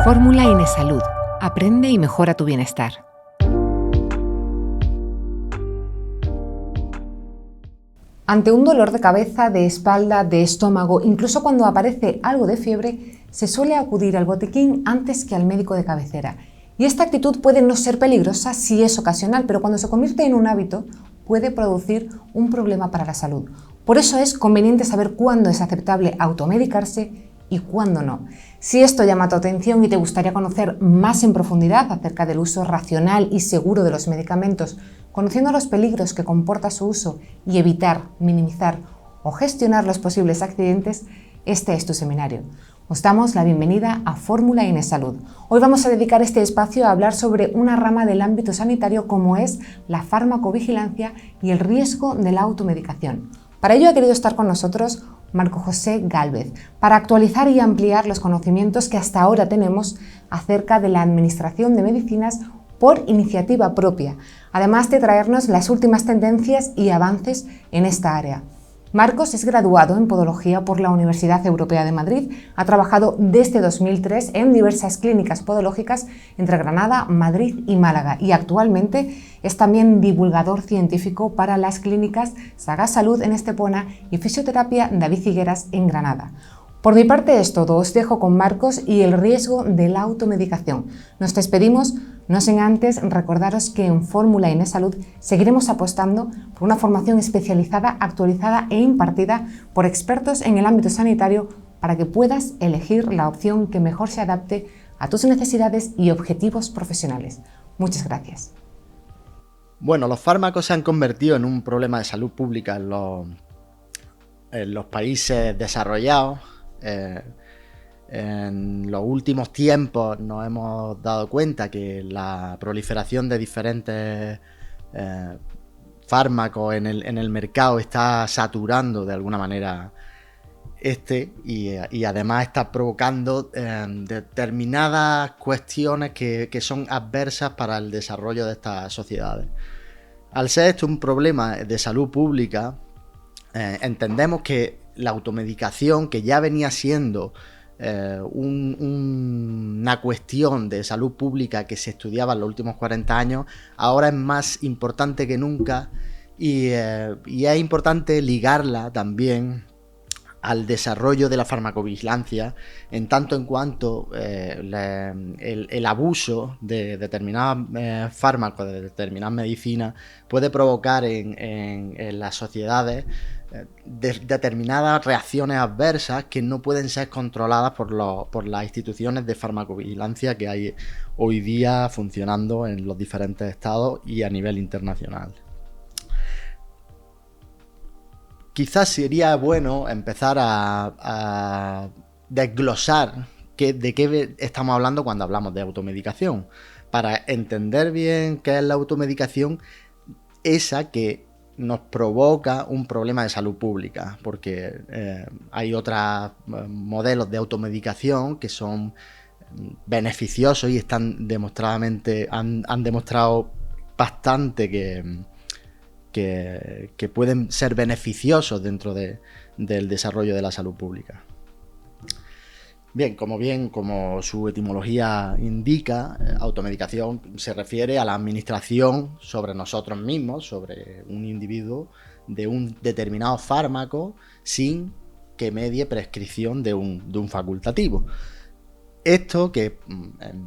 Fórmula Inesalud. Aprende y mejora tu bienestar. Ante un dolor de cabeza, de espalda, de estómago, incluso cuando aparece algo de fiebre, se suele acudir al botiquín antes que al médico de cabecera. Y esta actitud puede no ser peligrosa si es ocasional, pero cuando se convierte en un hábito, puede producir un problema para la salud. Por eso es conveniente saber cuándo es aceptable automedicarse y cuándo no. Si esto llama tu atención y te gustaría conocer más en profundidad acerca del uso racional y seguro de los medicamentos, conociendo los peligros que comporta su uso y evitar, minimizar o gestionar los posibles accidentes, este es tu seminario. Os damos la bienvenida a Fórmula Inesalud. Hoy vamos a dedicar este espacio a hablar sobre una rama del ámbito sanitario como es la farmacovigilancia y el riesgo de la automedicación. Para ello ha querido estar con nosotros Marco José Gálvez, para actualizar y ampliar los conocimientos que hasta ahora tenemos acerca de la administración de medicinas por iniciativa propia, además de traernos las últimas tendencias y avances en esta área. Marcos es graduado en Podología por la Universidad Europea de Madrid, ha trabajado desde 2003 en diversas clínicas podológicas entre Granada, Madrid y Málaga y actualmente es también divulgador científico para las clínicas Saga Salud en Estepona y Fisioterapia David Higueras en Granada. Por mi parte es todo, os dejo con Marcos y el riesgo de la automedicación. Nos despedimos, no sin antes recordaros que en Fórmula Inesalud seguiremos apostando por una formación especializada, actualizada e impartida por expertos en el ámbito sanitario para que puedas elegir la opción que mejor se adapte a tus necesidades y objetivos profesionales. Muchas gracias. Bueno, los fármacos se han convertido en un problema de salud pública en los países desarrollados. En los últimos tiempos nos hemos dado cuenta que la proliferación de diferentes fármacos en el mercado está saturando de alguna manera y además está provocando determinadas cuestiones que son adversas para el desarrollo de estas sociedades. Al ser esto un problema de salud pública, entendemos que la automedicación, que ya venía siendo una cuestión de salud pública que se estudiaba en los últimos 40 años, ahora es más importante que nunca y es importante ligarla también al desarrollo de la farmacovigilancia, en tanto en cuanto el abuso de determinados fármacos, de determinadas medicinas, puede provocar en las sociedades determinadas reacciones adversas que no pueden ser controladas por las instituciones de farmacovigilancia que hay hoy día funcionando en los diferentes estados y a nivel internacional. Quizás sería bueno empezar a desglosar de qué estamos hablando cuando hablamos de automedicación, para entender bien qué es la automedicación, esa que nos provoca un problema de salud pública, porque hay otros modelos de automedicación que son beneficiosos y están demostrado bastante que pueden ser beneficiosos dentro del desarrollo de la salud pública. Como su etimología indica, automedicación se refiere a la administración sobre nosotros mismos, sobre un individuo, de un determinado fármaco sin que medie prescripción de un facultativo. Esto, que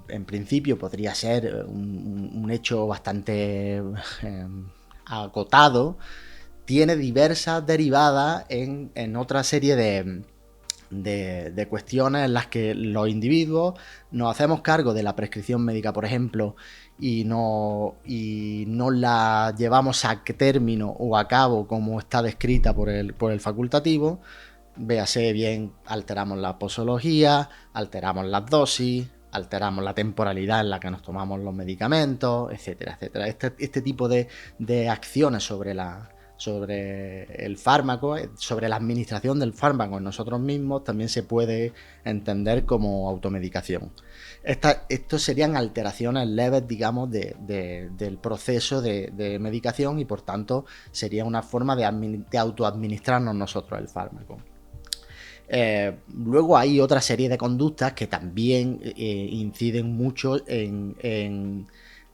en principio podría ser un hecho bastante acotado, tiene diversas derivadas en otra serie de cuestiones en las que los individuos nos hacemos cargo de la prescripción médica, por ejemplo, y no la llevamos a término o a cabo como está descrita por el facultativo. Véase bien, alteramos la posología, alteramos las dosis, alteramos la temporalidad en la que nos tomamos los medicamentos, etcétera, etcétera. Este tipo de acciones sobre el fármaco, sobre la administración del fármaco en nosotros mismos, también se puede entender como automedicación. Estos serían alteraciones leves, digamos, del proceso de medicación y por tanto sería una forma de autoadministrarnos nosotros el fármaco. Luego hay otra serie de conductas que también inciden mucho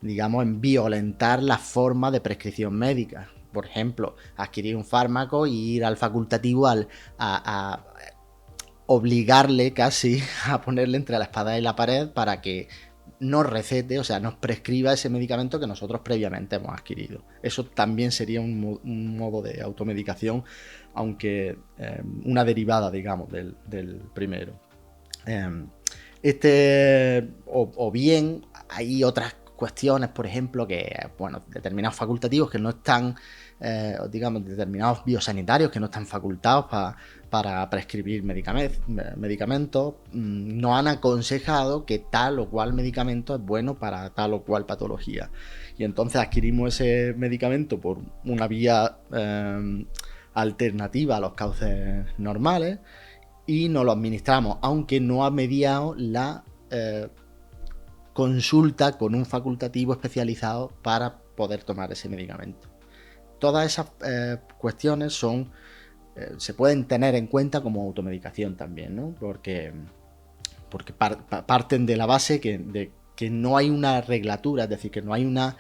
digamos, en violentar la forma de prescripción médica. Por ejemplo, adquirir un fármaco y ir al facultativo a obligarle casi a ponerle entre la espada y la pared para que nos recete, o sea, nos prescriba ese medicamento que nosotros previamente hemos adquirido. Eso también sería un modo de automedicación, aunque una derivada, digamos, del primero. O bien hay otras cuestiones, por ejemplo, que, bueno, determinados facultativos que no están, digamos, determinados biosanitarios que no están facultados para prescribir medicamentos, nos han aconsejado que tal o cual medicamento es bueno para tal o cual patología. Y entonces adquirimos ese medicamento por una vía alternativa a los cauces normales y nos lo administramos, aunque no ha mediado la consulta con un facultativo especializado para poder tomar ese medicamento. Todas esas cuestiones se pueden tener en cuenta como automedicación también, ¿no? Porque parten de la base de que no hay una reglatura, es decir, que no hay una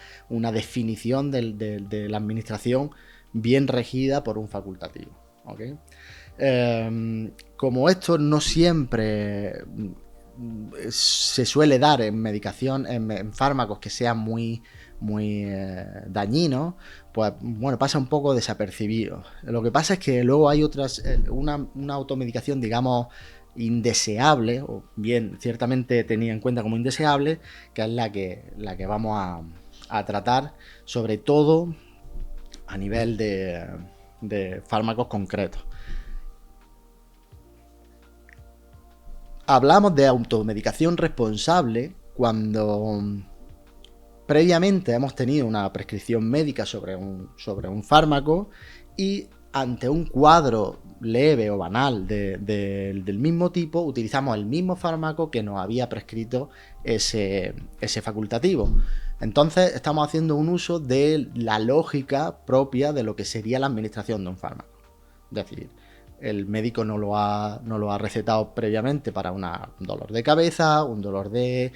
definición de la administración bien regida por un facultativo, ¿okay? Como esto no siempre se suele dar en medicación, en fármacos que sean muy dañinos, pues bueno, pasa un poco desapercibido. Lo que pasa es que luego hay otras, una automedicación, digamos, indeseable, o bien ciertamente tenida en cuenta como indeseable, que es la que vamos a tratar, sobre todo a nivel de fármacos concretos. Hablamos de automedicación responsable cuando previamente hemos tenido una prescripción médica sobre un fármaco y ante un cuadro leve o banal del mismo tipo utilizamos el mismo fármaco que nos había prescrito ese facultativo. Entonces estamos haciendo un uso de la lógica propia de lo que sería la administración de un fármaco. Es decir, el médico no lo ha recetado previamente para un dolor de cabeza, un dolor de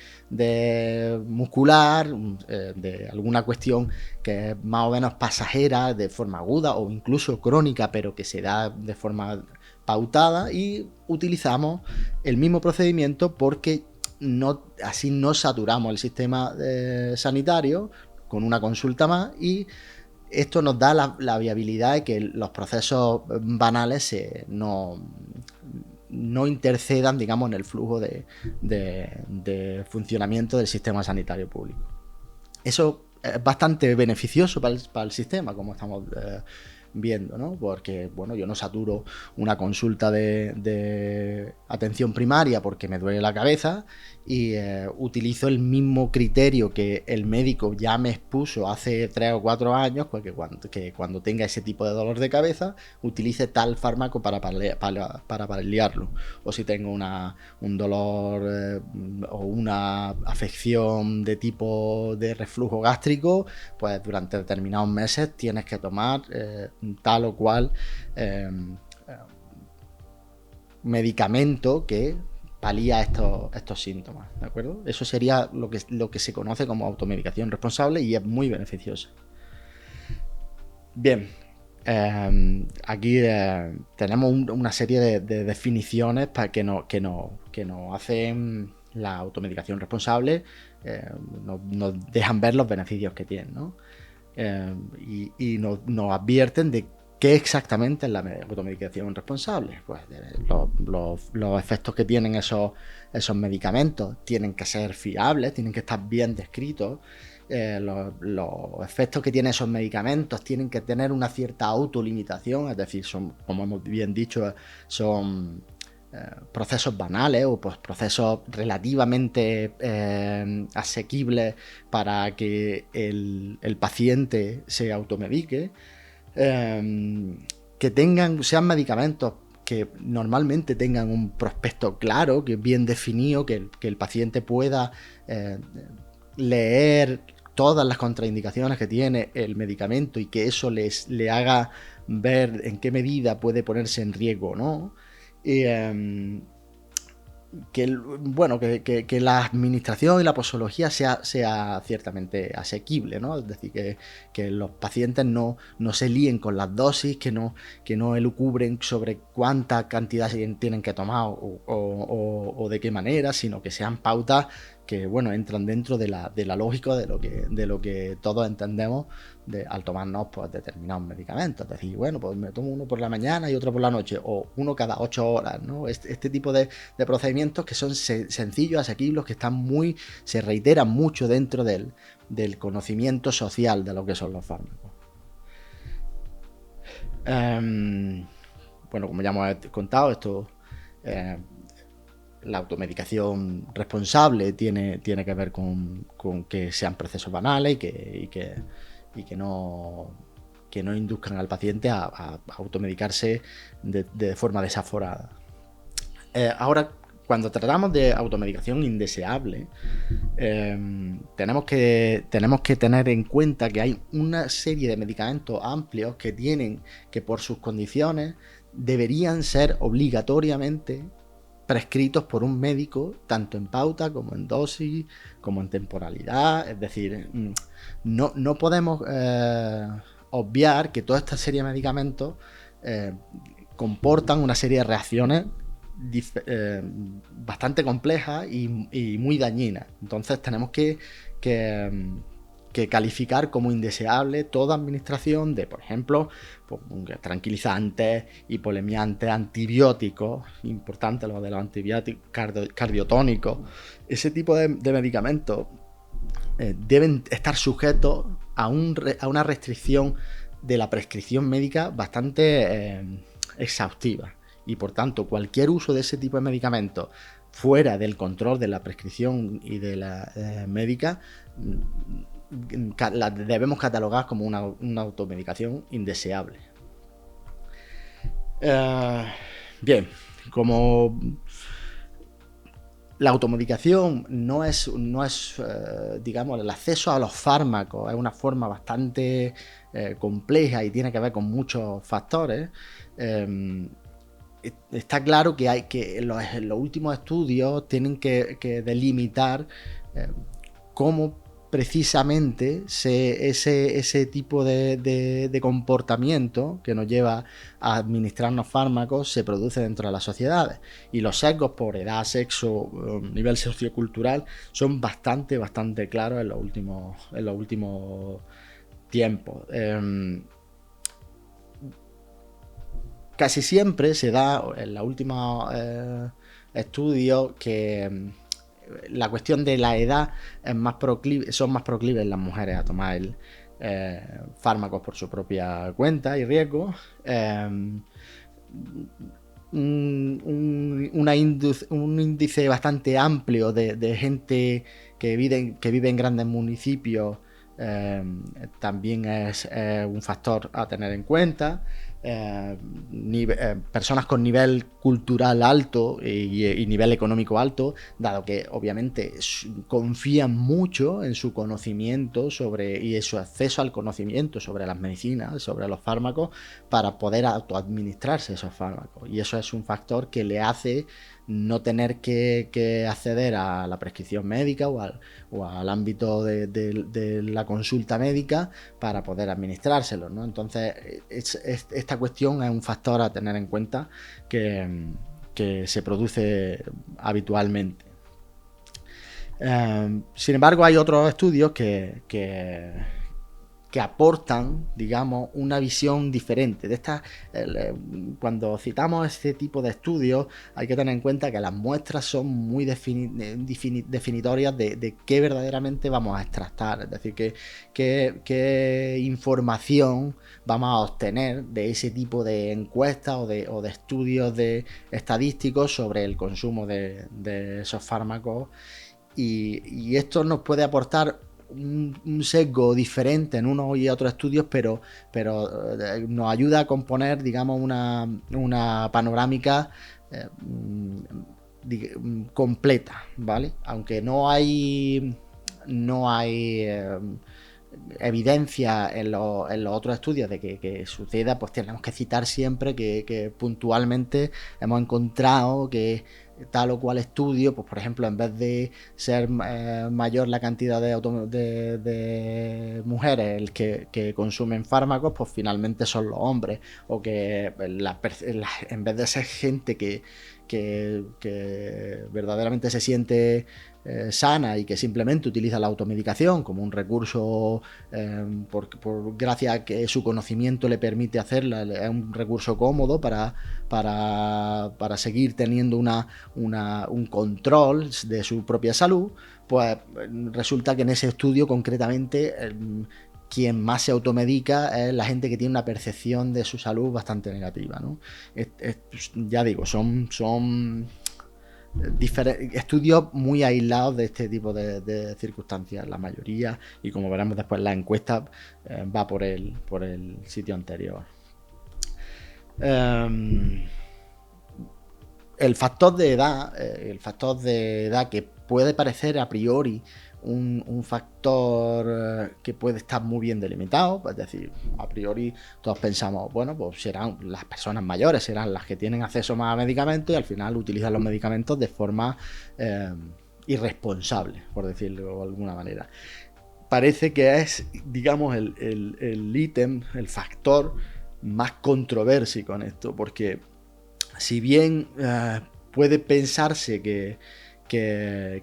muscular, de alguna cuestión que es más o menos pasajera, de forma aguda o incluso crónica, pero que se da de forma pautada, y utilizamos el mismo procedimiento porque así no saturamos el sistema sanitario con una consulta más, y esto nos da la viabilidad de que los procesos banales no intercedan, digamos, en el flujo de funcionamiento del sistema sanitario público. Eso es bastante beneficioso para el sistema, como estamos viendo, ¿no? Porque, bueno, yo no saturo una consulta de atención primaria porque me duele la cabeza y utilizo el mismo criterio que el médico ya me expuso hace 3 o 4 años, porque cuando tenga ese tipo de dolor de cabeza utilice tal fármaco para paliarlo, o si tengo un dolor o una afección de tipo de reflujo gástrico, pues durante determinados meses tienes que tomar tal o cual medicamento que palía estos síntomas, ¿de acuerdo? Eso sería lo que se conoce como automedicación responsable y es muy beneficiosa. Bien, aquí tenemos una serie de definiciones para que nos hacen la automedicación responsable, nos dejan ver los beneficios que tiene, ¿no? Y nos advierten de qué exactamente es la automedicación responsable. Pues los efectos que tienen esos medicamentos tienen que ser fiables, tienen que estar bien descritos. Los efectos que tienen esos medicamentos tienen que tener una cierta autolimitación, es decir, son, como hemos bien dicho, son procesos banales o pues, procesos relativamente asequibles para que el paciente se automedique, que sean medicamentos que normalmente tengan un prospecto claro, que es bien definido, que el paciente pueda leer todas las contraindicaciones que tiene el medicamento y que eso le haga ver en qué medida puede ponerse en riesgo o no. Y, que la administración y la posología sea ciertamente asequible, ¿no? Es decir, que los pacientes no se líen con las dosis, que no elucubren sobre cuánta cantidad tienen que tomar o de qué manera, sino que sean pautas que, bueno, entran dentro de la lógica de lo que todos entendemos al tomarnos, pues, determinados medicamentos. Es decir, bueno, pues me tomo uno por la mañana y otro por la noche, o uno cada 8 horas, ¿no? Este tipo de procedimientos que son sencillos, asequibles, que se reiteran mucho dentro del conocimiento social de lo que son los fármacos. Bueno, como ya hemos contado, esto, la automedicación responsable tiene que ver con que sean procesos banales y que no induzcan al paciente a automedicarse de forma desaforada. Ahora, cuando tratamos de automedicación indeseable, tenemos que tener en cuenta que hay una serie de medicamentos amplios que por sus condiciones deberían ser obligatoriamente prescritos por un médico, tanto en pauta como en dosis, como en temporalidad. Es decir, no podemos obviar que toda esta serie de medicamentos comportan una serie de reacciones bastante complejas y muy dañinas. Entonces tenemos que calificar como indeseable toda administración de, por ejemplo, tranquilizantes, hipolemiantes, antibióticos, importante lo de los antibióticos, cardiotónicos. Ese tipo de medicamentos deben estar sujetos a una restricción de la prescripción médica bastante exhaustiva. Y por tanto, cualquier uso de ese tipo de medicamentos fuera del control de la prescripción y de la médica, la debemos catalogar como una automedicación indeseable. Bien, como la automedicación no es digamos, el acceso a los fármacos es una forma bastante compleja y tiene que ver con muchos factores. Está claro que los últimos estudios tienen que delimitar cómo precisamente ese tipo de comportamiento que nos lleva a administrarnos fármacos se produce dentro de las sociedades, y los sesgos por edad, sexo, nivel sociocultural son bastante claros en los últimos tiempos. Casi siempre se da en los últimos estudios que la cuestión de la edad son más proclives las mujeres a tomar fármacos por su propia cuenta y riesgo. Un índice bastante amplio de gente que vive en grandes municipios también es un factor a tener en cuenta. Personas con nivel cultural alto y nivel económico alto, dado que obviamente confían mucho en su conocimiento y en su acceso al conocimiento sobre las medicinas, sobre los fármacos, para poder autoadministrarse esos fármacos, y eso es un factor que le hace no tener que acceder a la prescripción médica o al ámbito de la consulta médica para poder administrárselo, ¿no? Entonces, esta cuestión es un factor a tener en cuenta que se produce habitualmente. Sin embargo, hay otros estudios que aportan, digamos, una visión diferente. Cuando citamos este tipo de estudios, hay que tener en cuenta que las muestras son muy definitorias de qué verdaderamente vamos a extractar, es decir, qué información vamos a obtener de ese tipo de encuestas o de estudios estadísticos sobre el consumo de esos fármacos, y esto nos puede aportar un sesgo diferente en unos y otros estudios, pero nos ayuda a componer, digamos, una panorámica completa, ¿vale? Aunque no hay evidencia en los otros estudios de que suceda, pues tenemos que citar siempre que puntualmente hemos encontrado que tal o cual estudio, pues por ejemplo, en vez de ser mayor la cantidad de mujeres que consumen fármacos, pues finalmente son los hombres, o que en vez de ser gente que verdaderamente se siente sana y que simplemente utiliza la automedicación como un recurso gracias a que su conocimiento le permite hacerla, es un recurso cómodo para seguir teniendo un control de su propia salud, pues resulta que en ese estudio concretamente quien más se automedica es la gente que tiene una percepción de su salud bastante negativa, ¿no? Ya digo, son estudios muy aislados de este tipo de circunstancias, la mayoría, y como veremos después la encuesta va por el sitio anterior. El factor de edad, que puede parecer a priori un factor que puede estar muy bien delimitado, es decir, a priori todos pensamos, bueno, pues serán las personas mayores, serán las que tienen acceso más a medicamentos y al final utilizan los medicamentos de forma irresponsable, por decirlo de alguna manera. Parece que es, digamos, el ítem, el factor más controversico en esto, porque si bien puede pensarse que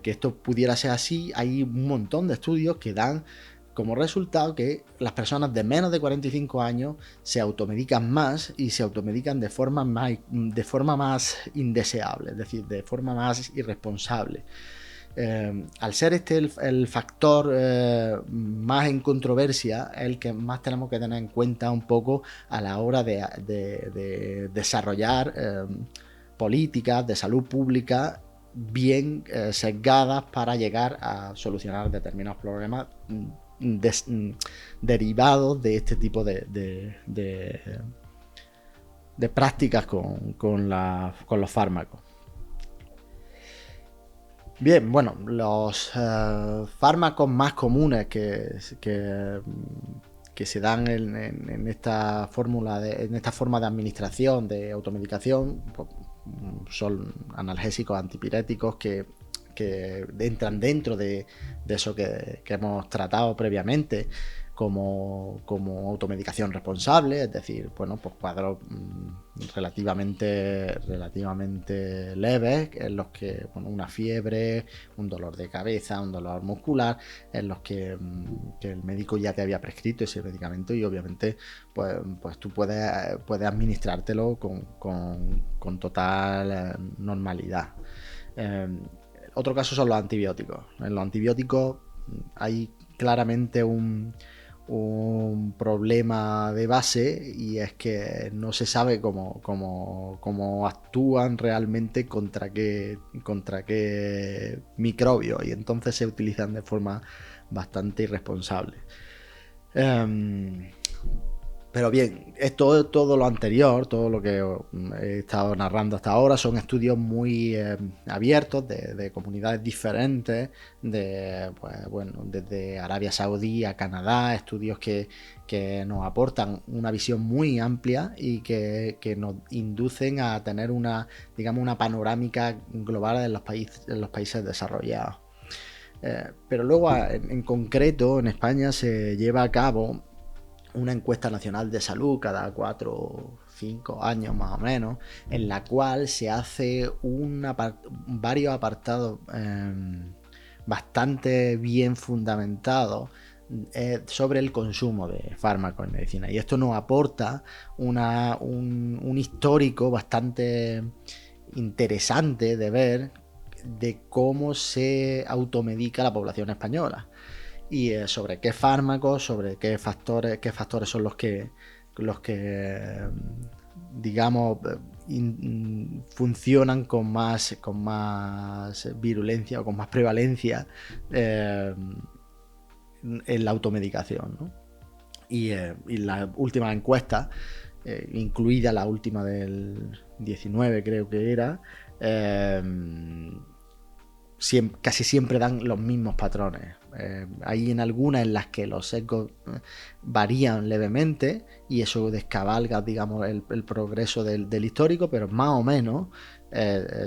esto pudiera ser así, hay un montón de estudios que dan como resultado que las personas de menos de 45 años se automedican más y se automedican de forma más indeseable, es decir, de forma más irresponsable. Al ser este el factor más en controversia, el que más tenemos que tener en cuenta un poco a la hora de desarrollar políticas de salud pública bien sesgadas para llegar a solucionar determinados problemas derivados de este tipo de prácticas con los fármacos. Bien, bueno, los fármacos más comunes que se dan en esta fórmula en esta forma de administración de automedicación, pues, son analgésicos antipiréticos que entran dentro de eso que hemos tratado previamente como automedicación responsable, es decir, bueno, pues cuadros relativamente leves, en los que, bueno, una fiebre, un dolor de cabeza, un dolor muscular, en los que el médico ya te había prescrito ese medicamento y obviamente pues tú puedes administrártelo con total normalidad. Otro caso son los antibióticos. En los antibióticos hay claramente un problema de base, y es que no se sabe cómo actúan realmente contra qué microbios, y entonces se utilizan de forma bastante irresponsable. Pero bien, todo lo anterior, todo lo que he estado narrando hasta ahora, son estudios muy abiertos de comunidades diferentes, desde Arabia Saudí a Canadá, estudios que nos aportan una visión muy amplia y que nos inducen a tener una panorámica global en los países desarrollados. Pero luego, en concreto, en España se lleva a cabo una encuesta nacional de salud cada 4 o 5 años más o menos, en la cual se hace varios apartados bastante bien fundamentados sobre el consumo de fármacos en medicina, y esto nos aporta un histórico bastante interesante de ver de cómo se automedica la población española, y sobre qué fármacos, sobre qué factores son los que digamos funcionan con más virulencia o con más prevalencia en la automedicación, ¿no? Y la última encuesta, incluida la última del 19 creo que era, casi siempre dan los mismos patrones. hay en algunas en las que los sesgos varían levemente y eso descabalga, digamos, el progreso del histórico, pero más o menos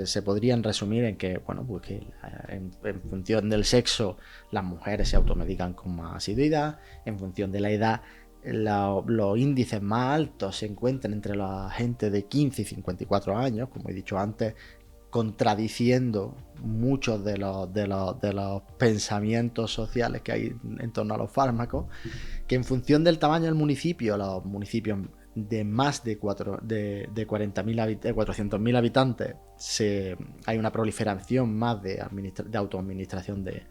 se podrían resumir en que, bueno, pues que en función del sexo las mujeres se automedican con más asiduidad, en función de la edad los índices más altos se encuentran entre la gente de 15 y 54 años, como he dicho antes, contradiciendo muchos de los pensamientos sociales que hay en torno a los fármacos, que en función del tamaño del municipio, los municipios de más de 400.000 habitantes, hay una proliferación más de autoadministración de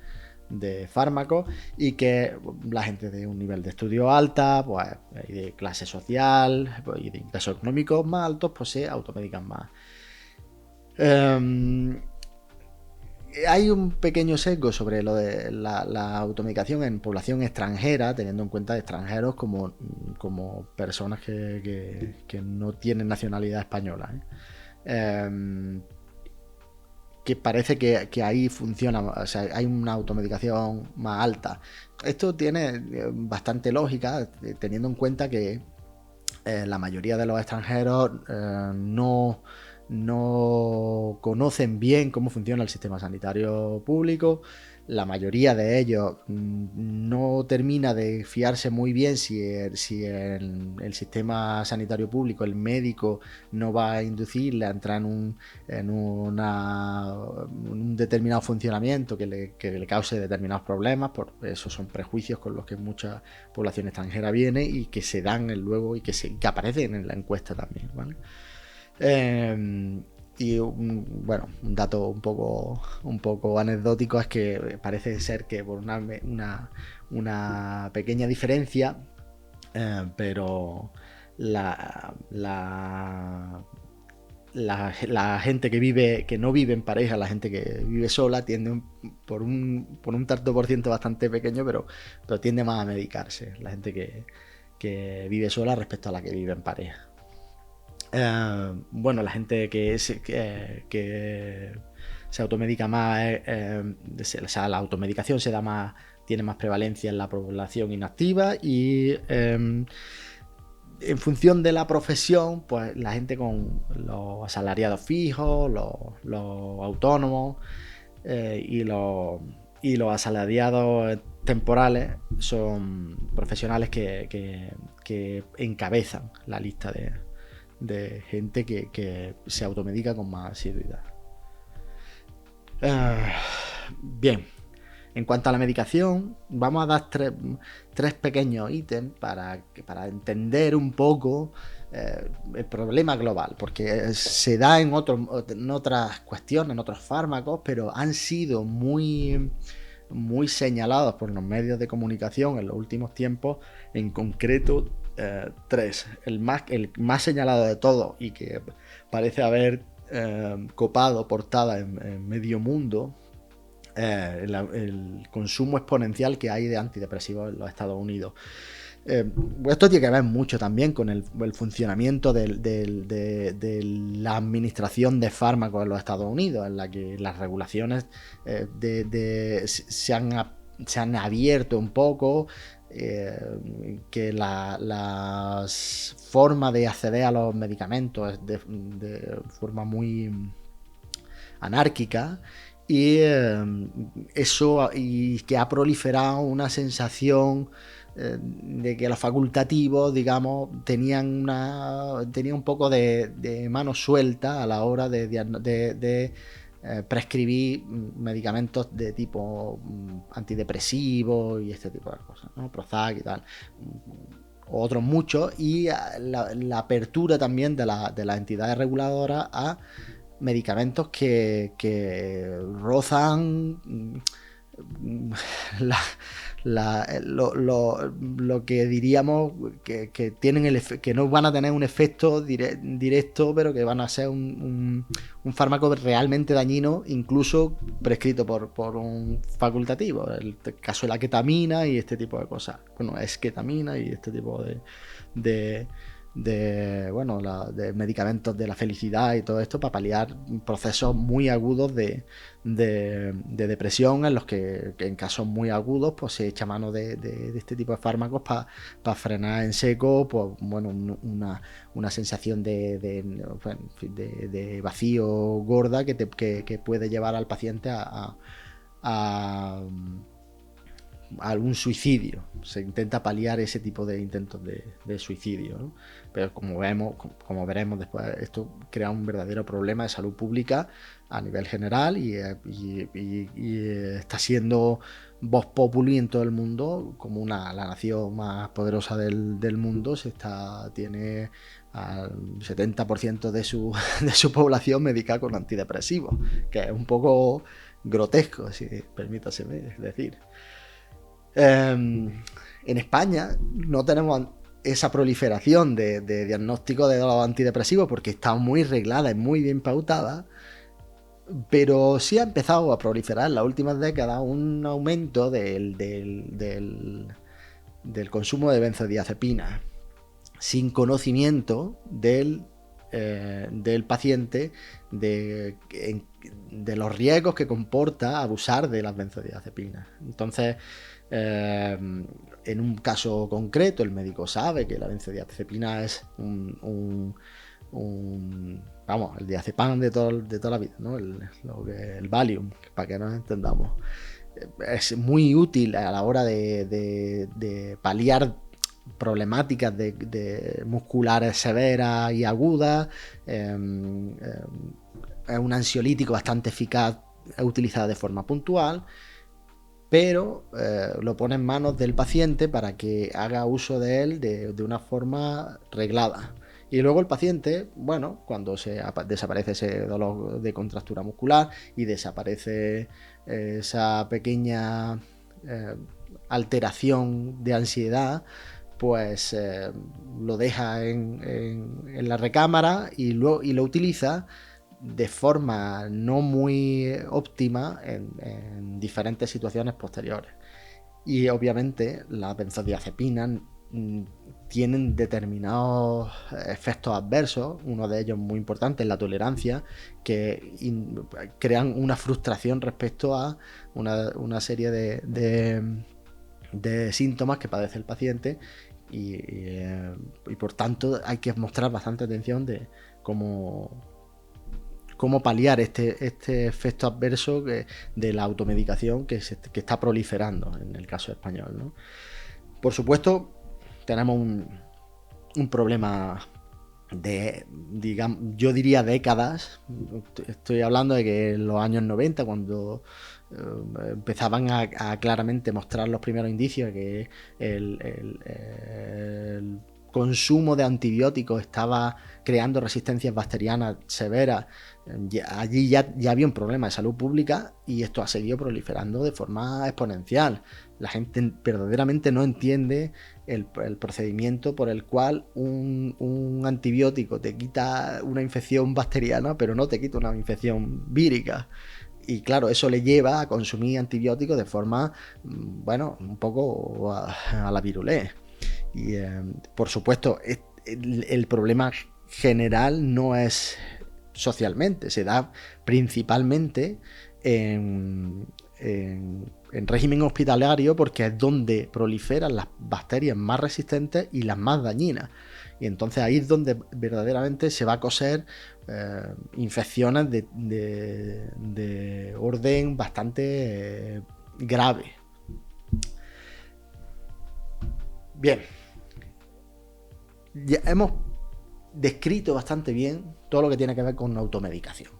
fármacos, y que la gente de un nivel de estudio alta, pues, y de clase social, pues, y de ingresos económicos más altos, pues se automedican más. Hay un pequeño sesgo sobre lo de la automedicación en población extranjera, teniendo en cuenta extranjeros como personas que no tienen nacionalidad española, que parece que ahí funciona, o sea, hay una automedicación más alta. Esto tiene bastante lógica, teniendo en cuenta que la mayoría de los extranjeros no conocen bien cómo funciona el sistema sanitario público. La mayoría de ellos no termina de fiarse muy bien si el sistema sanitario público, el médico, no va a inducirle a entrar en un determinado funcionamiento que le cause determinados problemas. Por eso son prejuicios con los que mucha población extranjera viene y que se dan luego y que aparecen en la encuesta también, ¿vale? Y bueno, un dato un poco anecdótico es que parece ser que por una pequeña diferencia, pero la gente que no vive en pareja, la gente que vive sola, tiende por un tanto por ciento bastante pequeño, pero tiende más a medicarse, la gente que vive sola respecto a la que vive en pareja. Bueno, la gente que se automedica más, o sea, la automedicación tiene más prevalencia en la población inactiva, y en función de la profesión, pues la gente con los asalariados fijos, los autónomos y los asalariados temporales son profesionales que encabezan la lista de gente que se automedica con más asiduidad. Bien, en cuanto a la medicación, vamos a dar tres pequeños ítems para entender un poco el problema global, porque se da en otras cuestiones, en otros fármacos, pero han sido muy señalados por los medios de comunicación en los últimos tiempos, en concreto tres. El más señalado de todos, y que parece haber copado portada en medio mundo, el consumo exponencial que hay de antidepresivos en los Estados Unidos. Esto tiene que ver mucho también con el funcionamiento de la administración de fármacos en los Estados Unidos, en la que las regulaciones se han abierto un poco, que las formas de acceder a los medicamentos es de forma muy anárquica, y eso, y que ha proliferado una sensación de que los facultativos, digamos, tenían un poco de mano suelta a la hora de prescribir medicamentos de tipo antidepresivo y este tipo de cosas, ¿no? Prozac y tal, otros muchos, y la apertura también de las entidades reguladoras a medicamentos que rozan lo que diríamos que tienen que no van a tener un efecto directo, pero que van a ser un fármaco realmente dañino, incluso prescrito por un facultativo. El caso de la ketamina y este tipo de cosas. Bueno, es ketamina y este tipo de de medicamentos de la felicidad y todo esto para paliar procesos muy agudos de depresión, en los que en casos muy agudos pues se echa mano de este tipo de fármacos para frenar en seco pues, una sensación de vacío gorda que puede llevar al paciente a algún suicidio. Se intenta paliar ese tipo de intentos de suicidio, ¿no? Pero como veremos después, esto crea un verdadero problema de salud pública a nivel general y está siendo vox populi en todo el mundo, como la nación más poderosa del mundo. Tiene al 70% de su población medicada con antidepresivos, que es un poco grotesco, si permítaseme decir. En España no tenemos esa proliferación de diagnóstico de los antidepresivos porque está muy reglada y muy bien pautada, pero sí ha empezado a proliferar en las últimas décadas un aumento del consumo de benzodiazepinas sin conocimiento del paciente de los riesgos que comporta abusar de las benzodiazepinas. Entonces, en un caso concreto, el médico sabe que la benzodiazepina es el diazepam de toda la vida, ¿no? El Valium, para que nos entendamos. Es muy útil a la hora de paliar problemáticas de musculares severas y agudas. Es un ansiolítico bastante eficaz, utilizado de forma puntual, pero lo pone en manos del paciente para que haga uso de él de una forma reglada. Y luego el paciente, cuando desaparece ese dolor de contractura muscular y desaparece esa pequeña alteración de ansiedad, pues lo deja en la recámara y lo utiliza de forma no muy óptima en diferentes situaciones posteriores. Y obviamente las benzodiazepinas tienen determinados efectos adversos, uno de ellos muy importante es la tolerancia, que crean una frustración respecto a una serie de síntomas que padece el paciente y por tanto hay que mostrar bastante atención de cómo paliar este efecto adverso de la automedicación que está proliferando en el caso español, ¿no? Por supuesto, tenemos un problema de, digamos, yo diría décadas. Estoy hablando de que en los años 90, cuando empezaban a claramente mostrar los primeros indicios de que el consumo de antibióticos estaba creando resistencias bacterianas severas. Allí ya había un problema de salud pública y esto ha seguido proliferando de forma exponencial. La gente verdaderamente no entiende el procedimiento por el cual un antibiótico te quita una infección bacteriana, pero no te quita una infección vírica. Y claro, eso le lleva a consumir antibióticos de forma, un poco a la virulé. Y por supuesto, el problema general no es socialmente, se da principalmente en régimen hospitalario, porque es donde proliferan las bacterias más resistentes y las más dañinas. Y entonces ahí es donde verdaderamente se va a coser infecciones de orden bastante grave. Bien. Ya hemos descrito bastante bien todo lo que tiene que ver con automedicación.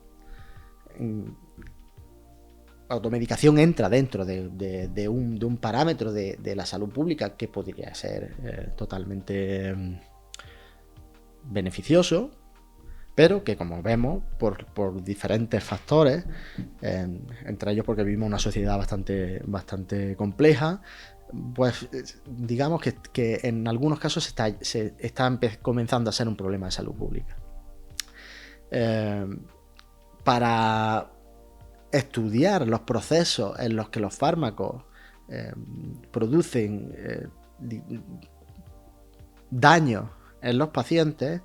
Automedicación entra dentro de un parámetro de la salud pública que podría ser totalmente beneficioso, pero que, como vemos, por diferentes factores, entre ellos porque vivimos una sociedad bastante compleja, pues digamos que en algunos casos se está comenzando a ser un problema de salud pública. Para estudiar los procesos en los que los fármacos producen daños en los pacientes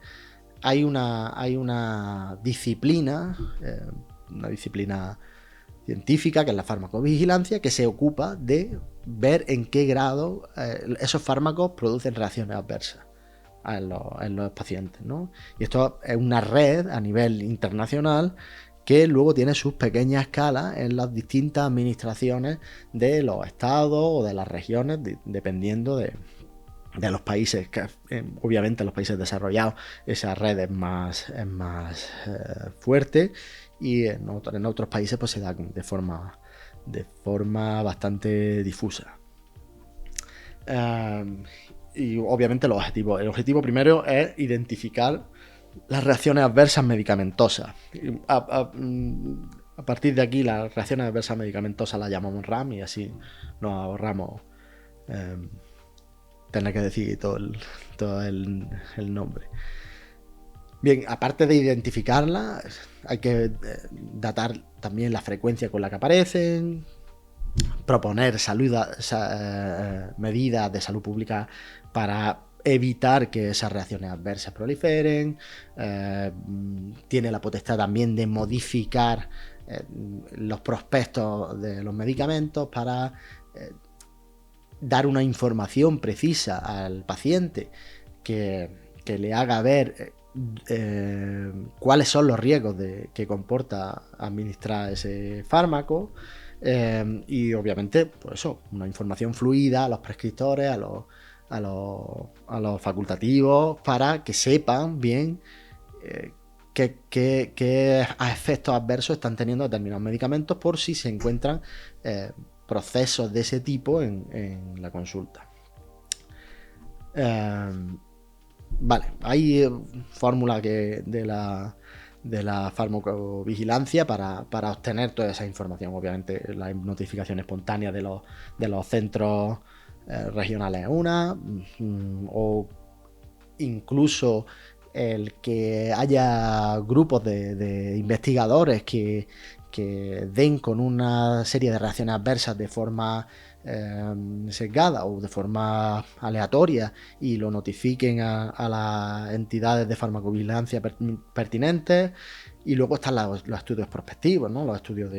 hay una disciplina científica, que es la farmacovigilancia, que se ocupa de ver en qué grado esos fármacos producen reacciones adversas en los pacientes, ¿no? Y esto es una red a nivel internacional que luego tiene sus pequeñas escalas en las distintas administraciones de los estados o de las regiones, dependiendo de los países, que obviamente en los países desarrollados esa red es más fuerte, y en otros países pues se da de forma bastante difusa. Y obviamente el objetivo primero es identificar las reacciones adversas medicamentosas. A partir de aquí, las reacciones adversas medicamentosas las llamamos RAM, y así nos ahorramos tener que decir todo el nombre. Bien, aparte de identificarlas, hay que datar también la frecuencia con la que aparecen, proponer medidas de salud pública para evitar que esas reacciones adversas proliferen. Tiene la potestad también de modificar los prospectos de los medicamentos para dar una información precisa al paciente que le haga ver cuáles son los riesgos que comporta administrar ese fármaco. Y obviamente, pues eso, una información fluida a los prescriptores, a los facultativos, para que sepan bien qué efectos adversos están teniendo determinados medicamentos, por si se encuentran procesos de ese tipo en la consulta. Vale, hay fórmulas de la farmacovigilancia para obtener toda esa información. Obviamente la notificación espontánea de los centros regionales es una, o incluso el que haya grupos de investigadores que den con una serie de reacciones adversas de forma sesgada o de forma aleatoria, y lo notifiquen a las entidades de farmacovigilancia pertinentes. Y luego están los estudios prospectivos, ¿no? Los estudios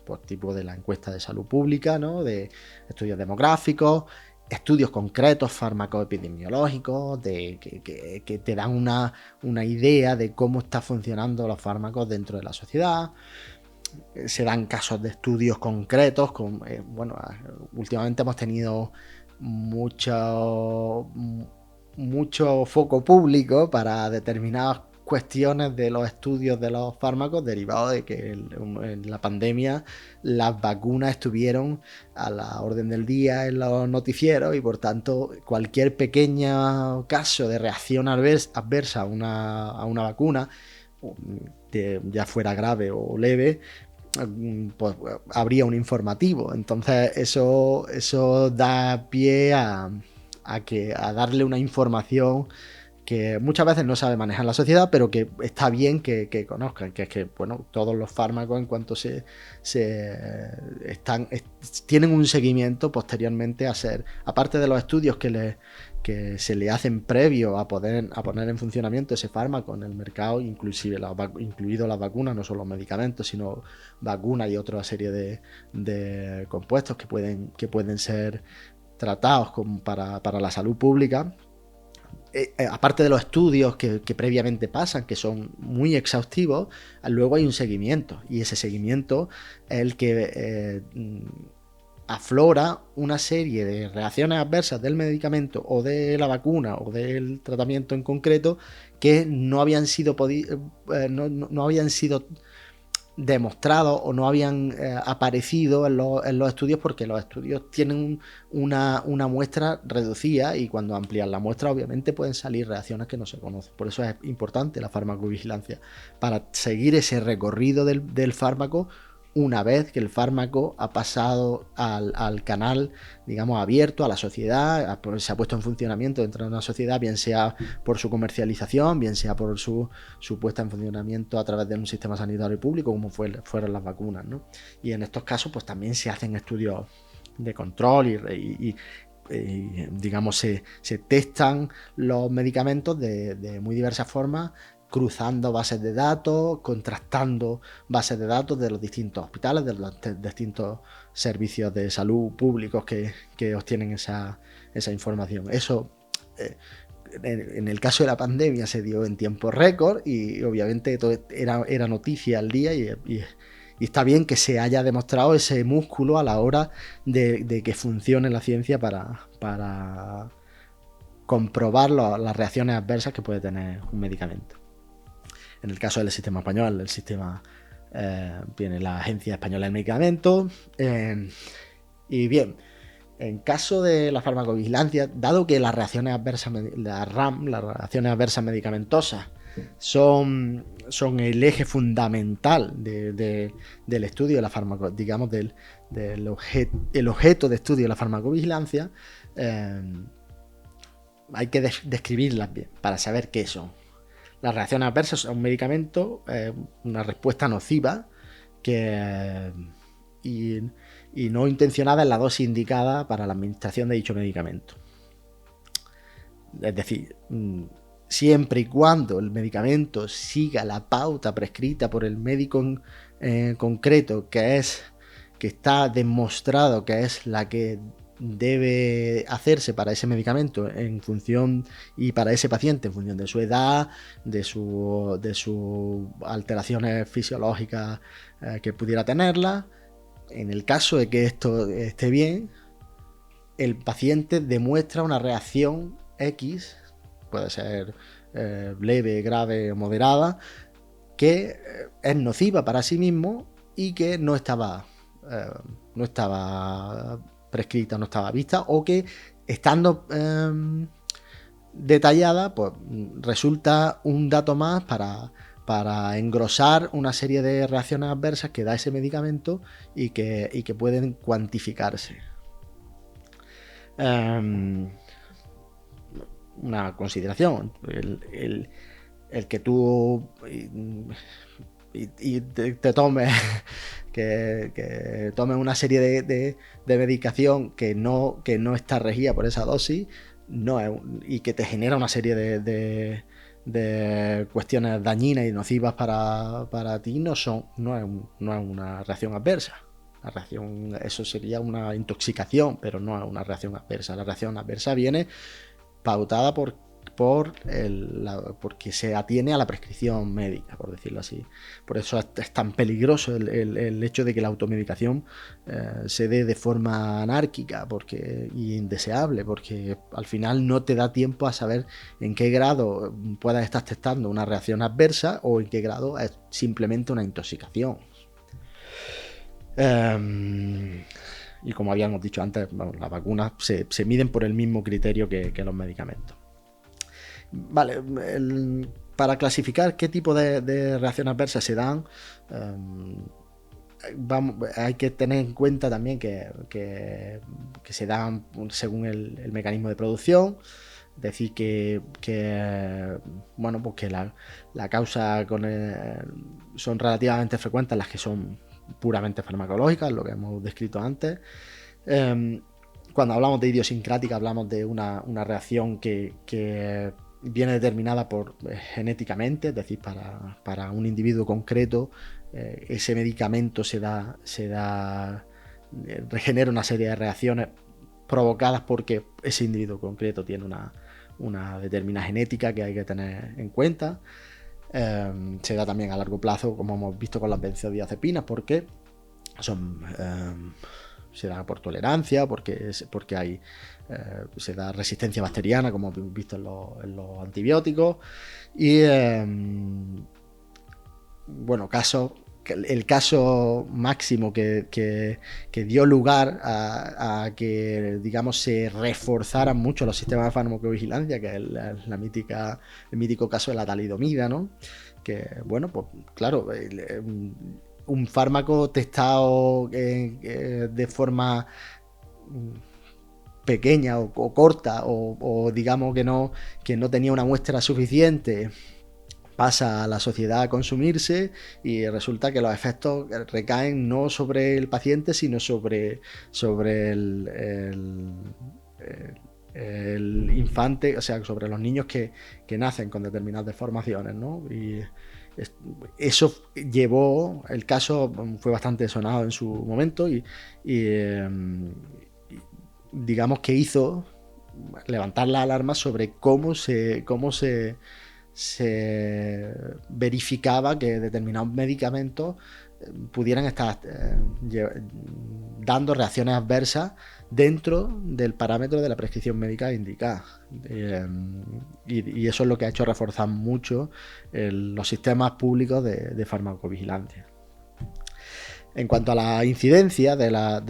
pues, tipo de la encuesta de salud pública, ¿no? De estudios demográficos, estudios concretos farmacoepidemiológicos que te dan una idea de cómo están funcionando los fármacos dentro de la sociedad. Se dan casos de estudios concretos. Últimamente hemos tenido mucho foco público para determinadas cuestiones de los estudios de los fármacos, derivados de que en la pandemia las vacunas estuvieron a la orden del día en los noticieros, y por tanto cualquier pequeño caso de reacción adversa a una vacuna, ya fuera grave o leve, pues habría un informativo. Entonces eso da pie a darle una información que muchas veces no sabe manejar la sociedad, pero que está bien que conozcan, que es que, bueno, todos los fármacos, en cuanto tienen un seguimiento posteriormente a ser, aparte de los estudios que se le hacen previo a poner en funcionamiento ese fármaco en el mercado, inclusive incluido las vacunas, no solo medicamentos, sino vacunas y otra serie de compuestos que pueden ser tratados para la salud pública. Aparte de los estudios que previamente pasan, que son muy exhaustivos, luego hay un seguimiento, y ese seguimiento es el que aflora una serie de reacciones adversas del medicamento o de la vacuna o del tratamiento en concreto, que no habían sido demostrados o no habían aparecido en los estudios, porque los estudios tienen una muestra reducida, y cuando amplían la muestra obviamente pueden salir reacciones que no se conocen. Por eso es importante la farmacovigilancia, para seguir ese recorrido del fármaco una vez que el fármaco ha pasado al canal, digamos, abierto a la sociedad, se ha puesto en funcionamiento dentro de una sociedad, bien sea por su comercialización, bien sea por su puesta en funcionamiento a través de un sistema sanitario público, como fueron las vacunas, ¿no? Y en estos casos pues también se hacen estudios de control y digamos, se testan los medicamentos de muy diversas formas, cruzando bases de datos, contrastando bases de datos de los distintos hospitales, de los distintos servicios de salud públicos que obtienen esa información. Eso, en el caso de la pandemia, se dio en tiempo récord y obviamente todo era noticia al día y está bien que se haya demostrado ese músculo a la hora de que funcione la ciencia para comprobar las reacciones adversas que puede tener un medicamento. En el caso del sistema español, viene la Agencia Española del Medicamento. Y bien, en caso de la farmacovigilancia, dado que las reacciones adversas, las reacciones adversas medicamentosas, son el eje fundamental del estudio de la digamos, el objeto de estudio de la farmacovigilancia, hay que describirlas bien para saber qué son. Las reacciones adversas a un medicamento, una respuesta nociva y no intencionada en la dosis indicada para la administración de dicho medicamento. Es decir, siempre y cuando el medicamento siga la pauta prescrita por el médico en concreto, que está demostrado que es la que debe hacerse para ese medicamento en función y para ese paciente en función de su edad, de sus alteraciones fisiológicas que pudiera tenerla. En el caso de que esto esté bien, el paciente demuestra una reacción X, puede ser leve, grave o moderada, que es nociva para sí mismo y que no estaba prescrita, no estaba vista, o que estando detallada, pues resulta un dato más para engrosar una serie de reacciones adversas que da ese medicamento y que pueden cuantificarse. Una consideración, el que tú te tomes que tomes una serie de medicación que no está regida por esa dosis y que te genera una serie de cuestiones dañinas y nocivas para ti, no es una reacción adversa. Eso sería una intoxicación, pero no es una reacción adversa. La reacción adversa viene pautada porque se atiene a la prescripción médica, por decirlo así. Por eso es tan peligroso el hecho de que la automedicación se dé de forma anárquica y indeseable, porque al final no te da tiempo a saber en qué grado puedas estar testando una reacción adversa o en qué grado es simplemente una intoxicación. Y como habíamos dicho antes, las vacunas se miden por el mismo criterio que los medicamentos. Vale, para clasificar qué tipo de reacciones adversas se dan, hay que tener en cuenta también que se dan según el mecanismo de producción. Es decir, que la causa son relativamente frecuentes las que son puramente farmacológicas, lo que hemos descrito antes. Cuando hablamos de idiosincrática, hablamos de una reacción que viene determinada genéticamente, es decir, para un individuo concreto, ese medicamento regenera una serie de reacciones provocadas porque ese individuo concreto tiene una determinada genética que hay que tener en cuenta. Se da también a largo plazo, como hemos visto con las benzodiazepinas, porque se da por tolerancia, porque se da resistencia bacteriana, como hemos visto en los antibióticos. Y el caso máximo que dio lugar a que, digamos, se reforzaran mucho los sistemas de farmacovigilancia, que es el mítico caso de la talidomida, ¿no? Que, bueno, pues claro, un fármaco testado de forma pequeña o corta o digamos que no tenía una muestra suficiente, pasa a la sociedad a consumirse y resulta que los efectos recaen no sobre el paciente, sino sobre el infante, o sea, sobre los niños que nacen con determinadas deformaciones, ¿no? Y eso llevó, el caso fue bastante sonado en su momento y digamos que hizo levantar la alarma sobre cómo se verificaba que determinados medicamentos pudieran estar dando reacciones adversas dentro del parámetro de la prescripción médica indicada. Y eso es lo que ha hecho reforzar mucho los sistemas públicos de farmacovigilancia. En cuanto a la incidencia de las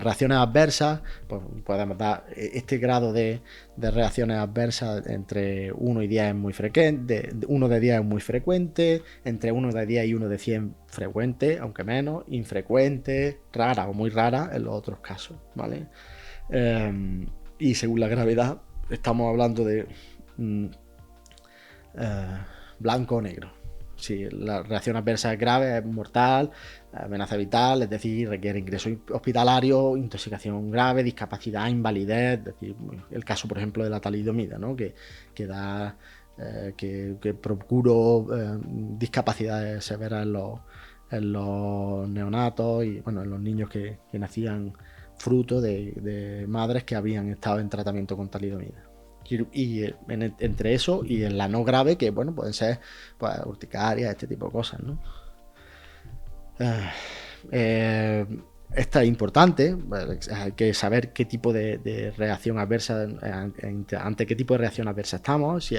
reacciones adversas, pues podemos dar este grado de reacciones adversas entre 1 y 10 es muy frecuente, 1 de 10 es muy frecuente, entre 1 de 10 y 1 de 100 frecuente, aunque menos, infrecuente, rara o muy rara en los otros casos, ¿vale? Y según la gravedad, estamos hablando de blanco o negro. Si la reacción adversa es grave, es mortal, amenaza vital, es decir, requiere ingreso hospitalario, intoxicación grave, discapacidad, invalidez, es decir, el caso, por ejemplo, de la talidomida, ¿no? que procuró discapacidades severas en los neonatos y bueno, en los niños que nacían fruto de madres que habían estado en tratamiento con talidomida. Y entre eso y en la no grave, que bueno, pueden ser pues, urticaria, este tipo de cosas, ¿no? Esta es importante, hay que saber qué tipo de reacción adversa, ante qué tipo de reacción adversa estamos, si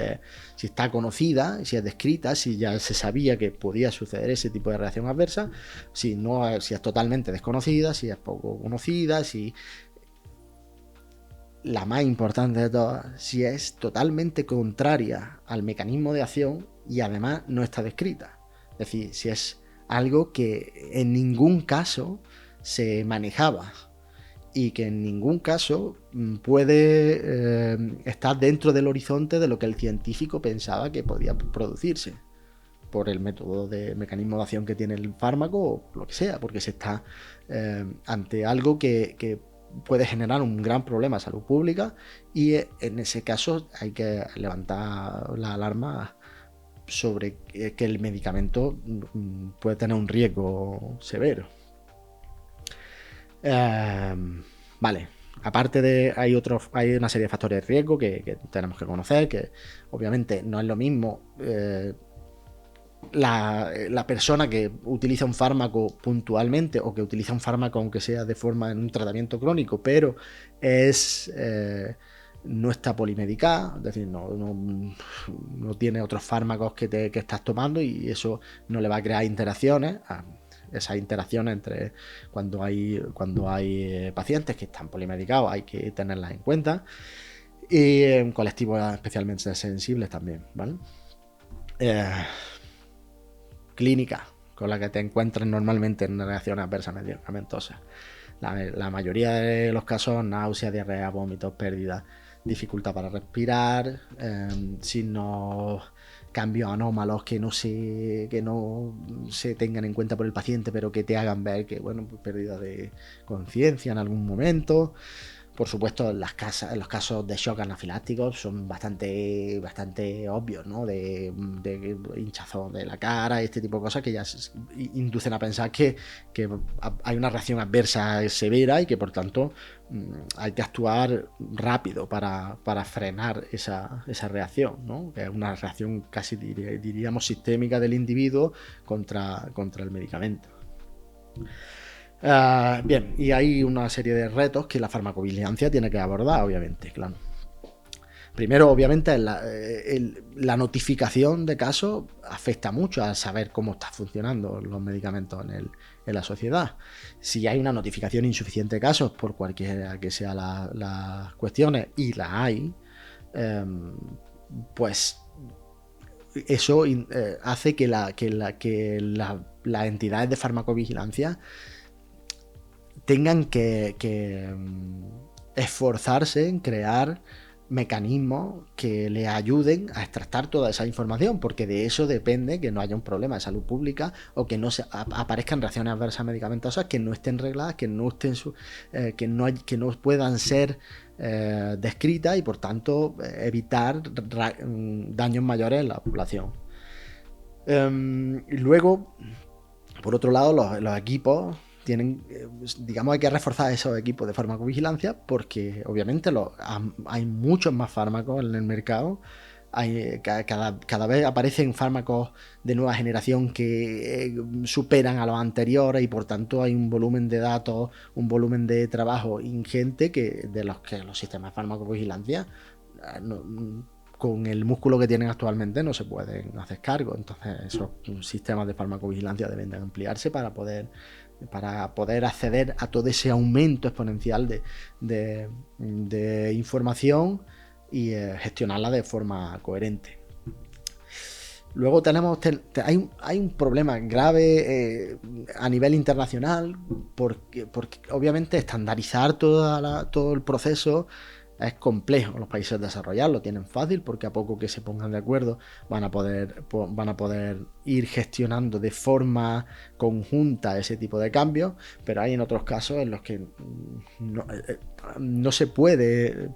está conocida, si es descrita, si ya se sabía que podía suceder ese tipo de reacción adversa, si es totalmente desconocida, si es poco conocida, si... La más importante de todas, si es totalmente contraria al mecanismo de acción y además no está descrita. Es decir, si es algo que en ningún caso se manejaba y que en ningún caso puede estar dentro del horizonte de lo que el científico pensaba que podía producirse por el método de mecanismo de acción que tiene el fármaco o lo que sea, porque se está ante algo que puede generar un gran problema a salud pública y en ese caso hay que levantar la alarma sobre que el medicamento puede tener un riesgo severo. Vale, aparte de hay una serie de factores de riesgo que tenemos que conocer, que obviamente no es lo mismo la persona que utiliza un fármaco puntualmente o que utiliza un fármaco aunque sea de forma en un tratamiento crónico, pero no está polimedicada, es decir, no tiene otros fármacos que estás tomando y eso no le va a crear interacciones. Esas interacciones entre cuando hay pacientes que están polimedicados hay que tenerlas en cuenta y en colectivos especialmente sensibles también, ¿vale? Clínica con la que te encuentras normalmente en reacciones adversas medicamentosas. La mayoría de los casos, náusea, diarrea, vómitos, pérdida, dificultad para respirar, signos, cambios anómalos que no se tengan en cuenta por el paciente, pero que te hagan ver que, bueno, pues pérdida de conciencia en algún momento. Por supuesto, en los casos de shock anafilácticos son bastante obvios, ¿no? De hinchazón de la cara, este tipo de cosas que ya inducen a pensar que hay una reacción adversa severa y que por tanto hay que actuar rápido para frenar esa reacción, ¿no? Que es una reacción casi diríamos sistémica del individuo contra el medicamento. Bien, y hay una serie de retos que la farmacovigilancia tiene que abordar, obviamente, claro. Primero, obviamente, la notificación de casos afecta mucho a saber cómo están funcionando los medicamentos en la sociedad. Si hay una notificación insuficiente de casos, por cualquiera que sean las cuestiones, y la hay, pues eso hace que las entidades de farmacovigilancia tengan que esforzarse en crear mecanismos que le ayuden a extractar toda esa información, porque de eso depende que no haya un problema de salud pública o que no aparezcan reacciones adversas medicamentosas que no estén regladas, que no estén que no puedan ser descritas y por tanto evitar daños mayores en la población. Y luego, por otro lado, los equipos tienen, digamos, hay que reforzar esos equipos de farmacovigilancia porque obviamente hay muchos más fármacos en el mercado. Cada vez aparecen fármacos de nueva generación que superan a los anteriores y por tanto hay un volumen de datos, un volumen de trabajo ingente de los que los sistemas de farmacovigilancia con el músculo que tienen actualmente no se pueden hacer cargo. Entonces esos sistemas de farmacovigilancia deben de ampliarse para poder acceder a todo ese aumento exponencial de información y gestionarla de forma coherente. Luego hay un problema grave a nivel internacional porque obviamente estandarizar todo el proceso es complejo. Los países desarrollados lo tienen fácil porque a poco que se pongan de acuerdo van a poder ir gestionando de forma conjunta ese tipo de cambios, pero hay en otros casos en los que no se puede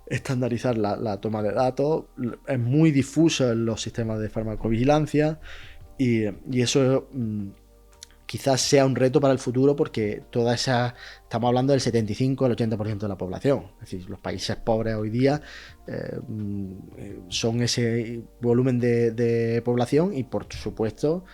estandarizar la toma de datos, es muy difuso en los sistemas de farmacovigilancia y eso quizás sea un reto para el futuro porque estamos hablando del 75 al 80% de la población, es decir, los países pobres hoy día son ese volumen de población y por supuesto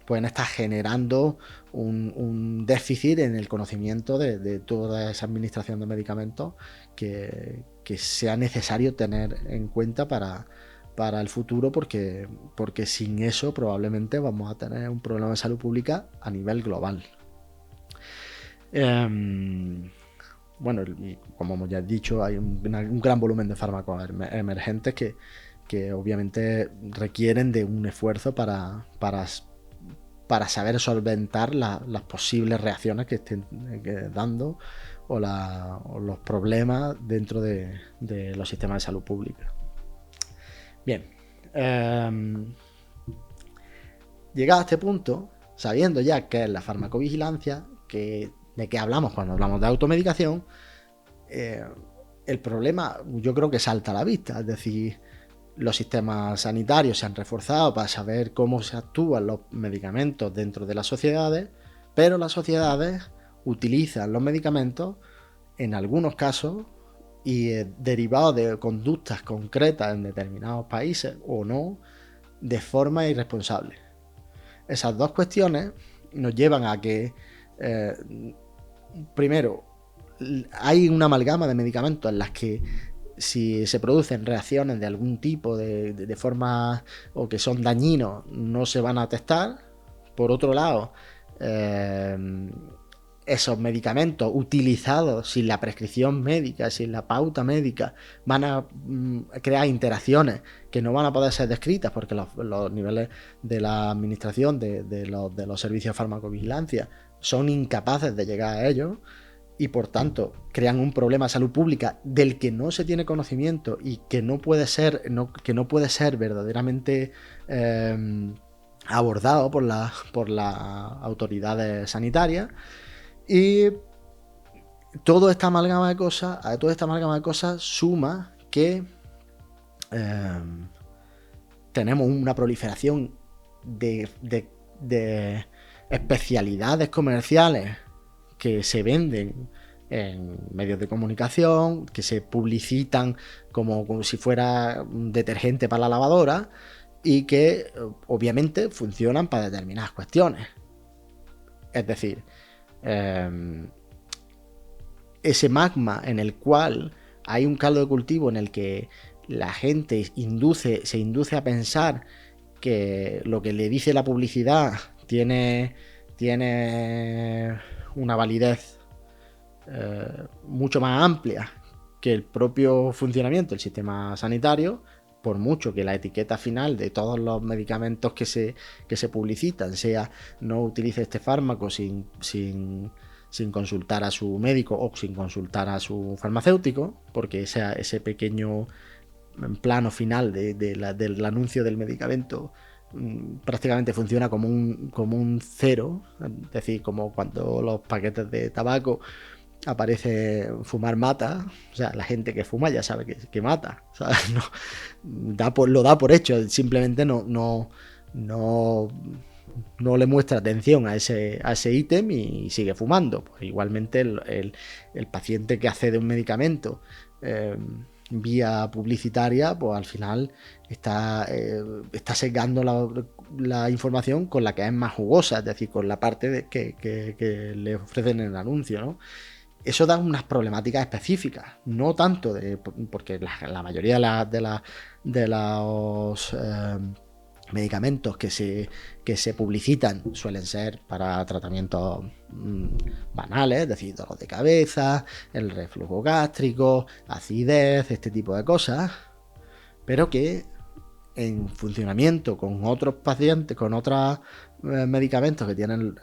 pueden estar generando un déficit en el conocimiento de toda esa administración de medicamentos que sea necesario tener en cuenta para el futuro porque sin eso probablemente vamos a tener un problema de salud pública a nivel global. Bueno, y como hemos ya dicho, hay un gran volumen de fármacos emergentes que obviamente requieren de un esfuerzo para saber solventar las posibles reacciones que estén dando o los problemas dentro de los sistemas de salud pública. Bien, llegado a este punto, sabiendo ya qué es la farmacovigilancia, de qué hablamos cuando hablamos de automedicación, el problema yo creo que salta a la vista, es decir, los sistemas sanitarios se han reforzado para saber cómo se actúan los medicamentos dentro de las sociedades, pero las sociedades utilizan los medicamentos en algunos casos y derivados de conductas concretas en determinados países o no, de forma irresponsable. Esas dos cuestiones nos llevan a que, primero, hay una amalgama de medicamentos en las que si se producen reacciones de algún tipo de forma o que son dañinos, no se van a testar. Por otro lado, esos medicamentos utilizados sin la prescripción médica, sin la pauta médica, van a crear interacciones que no van a poder ser descritas porque los niveles de la administración de los servicios de farmacovigilancia son incapaces de llegar a ellos y por tanto crean un problema de salud pública del que no se tiene conocimiento y que no puede ser verdaderamente abordado por las autoridades sanitarias. Y toda esta amalgama de cosas suma que tenemos una proliferación de especialidades comerciales que se venden en medios de comunicación, que se publicitan como si fuera un detergente para la lavadora y que obviamente funcionan para determinadas cuestiones. Es decir, ese magma en el cual hay un caldo de cultivo en el que la gente se induce a pensar que lo que le dice la publicidad tiene una validez mucho más amplia que el propio funcionamiento del sistema sanitario, por mucho que la etiqueta final de todos los medicamentos que se publicitan sea no utilice este fármaco sin sin consultar a su médico o sin consultar a su farmacéutico, porque ese pequeño plano final del anuncio del medicamento prácticamente funciona como un cero, es decir, como cuando los paquetes de tabaco aparece fumar mata, o sea, la gente que fuma ya sabe que mata, ¿sabes? Lo da por hecho, simplemente no le muestra atención a ese ítem y sigue fumando. Pues igualmente el paciente que accede a un medicamento vía publicitaria, pues al final está sesgando la información con la que es más jugosa, es decir, con la parte que le ofrecen en el anuncio, ¿no? Eso da unas problemáticas específicas, no tanto porque la mayoría de los medicamentos que se publicitan suelen ser para tratamientos banales, es decir, dolor de cabeza, el reflujo gástrico, acidez, este tipo de cosas, pero que en funcionamiento con otros pacientes, con otros medicamentos que tienen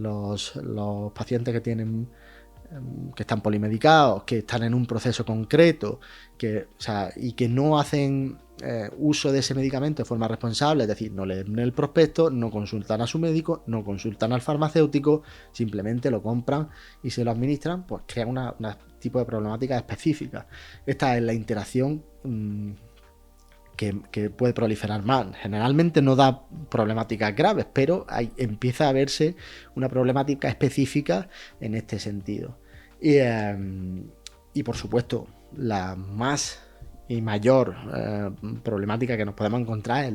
los pacientes que están polimedicados, que están en un proceso concreto, y que no hacen uso de ese medicamento de forma responsable, es decir, no leen el prospecto, no consultan a su médico, no consultan al farmacéutico, simplemente lo compran y se lo administran, pues crea un tipo de problemática específica. Esta es la interacción que puede proliferar más. Generalmente no da problemáticas graves, pero empieza a verse una problemática específica en este sentido. Y por supuesto, la más y mayor problemática que nos podemos encontrar es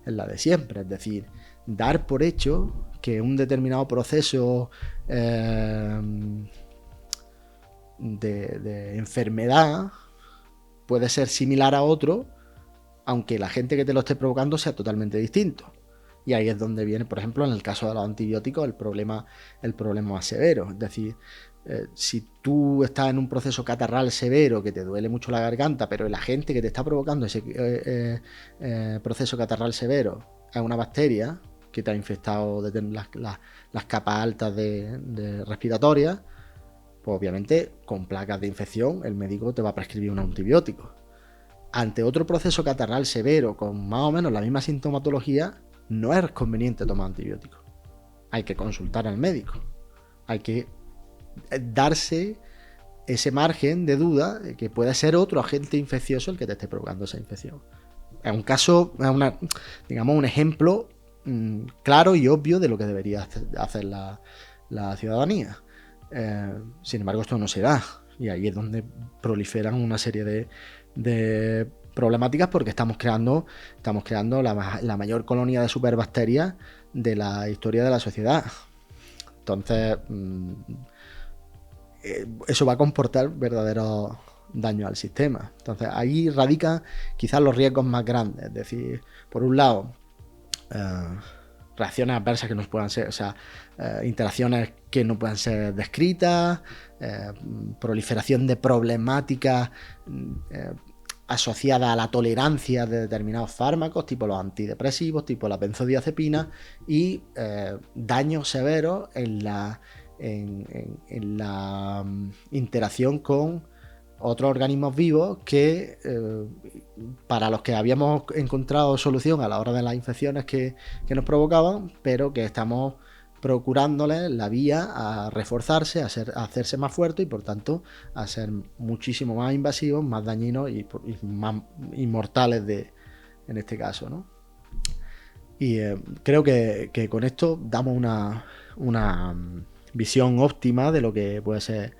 la de siempre, es decir, dar por hecho que un determinado proceso de enfermedad puede ser similar a otro, aunque la gente que te lo esté provocando sea totalmente distinto. Y ahí es donde viene, por ejemplo, en el caso de los antibióticos, el problema más severo. Es decir, si tú estás en un proceso catarral severo, que te duele mucho la garganta, pero el agente que te está provocando ese proceso catarral severo es una bacteria que te ha infectado desde las capas altas de respiratorias, pues obviamente con placas de infección el médico te va a prescribir un antibiótico. Ante otro proceso catarral severo con más o menos la misma sintomatología, no es conveniente tomar antibióticos. Hay que consultar al médico. Hay que darse ese margen de duda de que puede ser otro agente infeccioso el que te esté provocando esa infección. Es un caso, digamos, un ejemplo claro y obvio de lo que debería hacer la ciudadanía. Sin embargo, esto no se da. Y ahí es donde proliferan una serie de problemáticas, porque estamos creando la mayor colonia de superbacterias de la historia de la sociedad. Entonces, eso va a comportar verdaderos daños al sistema. Entonces, ahí radican quizás los riesgos más grandes. Es decir, por un lado, reacciones adversas que no puedan ser, interacciones que no puedan ser descritas, proliferación de problemáticas asociadas a la tolerancia de determinados fármacos, tipo los antidepresivos, tipo la benzodiazepina, y daños severos en la interacción con otros organismos vivos que para los que habíamos encontrado solución a la hora de las infecciones que nos provocaban, pero que estamos procurándoles la vía a reforzarse, a hacerse más fuerte y por tanto a ser muchísimo más invasivos, más dañinos y más inmortales en este caso, ¿no? Y creo que con esto damos una visión óptima de lo que puede ser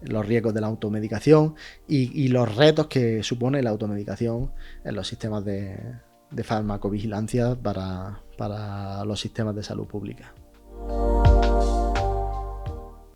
los riesgos de la automedicación y los retos que supone la automedicación en los sistemas de farmacovigilancia para los sistemas de salud pública.